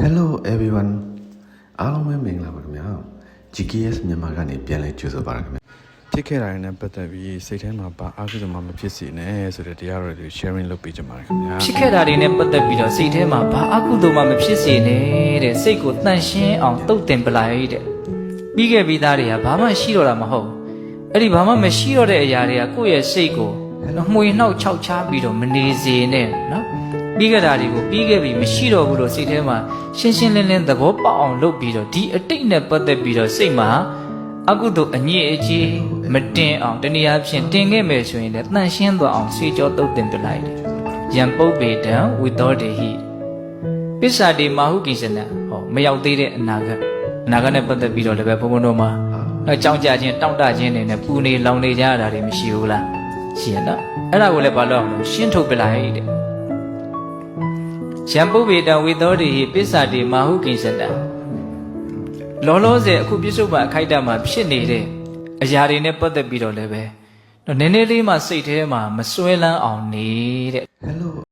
Hello everyone အားလုံးပဲမင်္ဂလာပါခင်ဗျာ GKS မြန်မာကနေပြန်လည်ကြိုဆိုပါရခင်ဗျာဖြစ်ခဲ့တာတွေနဲ့ပတ်သက်ပြီးစိတ်ထဲမှာဘာအားလုံးမှမဖြစ်စေနဲ့ဆိုတဲ့တရားတော်တွေ sharing လုပ်ပေးကြပါရခင်ဗျာဖြစ်ခဲ့တာတွေနဲ့ပတ်သက်ပြီးတော့စိတ်ထဲမှာဘာအကုသိုလ်မှမဖြစ်စေနဲ့တဲ့စိတ်ကိုတန့်ရှင်းအောင်တုတ်တင်ပလိုက်တဲ့ပြီးခဲ့ပြီးသားတွေကဘာမှရှိတော့တာမဟုတ်အဲ့ဒီဘာမှမရှိတော့တဲ့အရာတွေကကိုယ့်ရဲ့စိတ်ကိုမှွေနှောက်ခြောက်ချပြီးတော့မနေစေနဲ့နော်ပြီးခဲ့တာတွေကိုပြီးခဲ့ပြီးမရှိတော့ဘူးလို့စိတ်ထဲမှာရှင်းရှင်းလင်းလင်းသဘောပေါက်အောင်လုပ်ပြီးတော့ဒီအတိတ်နဲ့ပတ်သက်ပြီးတော့စိတ်မှာအကုသိုလ်အညစ်အကြေးမတင်အောင်တနည်းအားဖြင့်တင်ခဲ့မယ်ဆိုရင်လည်းတန့်ရှင်းသွားအောင်စေကြောတုတ်တင်ပြလိုက်တယ်ယံပုပ္ပေတံဝိသောတေဟိပစ္စာတိမာဟုကိစ္စနံဟောမရောက်သေးတဲ့အနာဂတ်နဲ့ပတ်သက်ပြီးတော့လည်းပဲဘုံဘုံတို့မှာအကြောင်းကြခြင်းတောင့်တခြင်းတွေနဲ့ပူနေလောင်နေကြရတာတွေမရှိဘူးလားရှိရနော်အဲ့ဒါကိုလည်းဘာလို့အောင်လို့ရှင်းထုတ်ပြလိုက်တဲ့ယံပုပ္ပေတံဝိသောတေဟိပစ္စာတိမာဟုကိစ္စနံလောလောဆယ်အခုပြစ္ဆုတ်ပံအခိုက်အတန့်မှာဖြစ်နေတဲ့အရာတွေနဲ့ပတ်သက်ပြီးတော့လည်းပဲနည်းနည်းလေးမှစိတ်ထဲမှာမစွဲလန်းအောင်နေတဲ့ Hello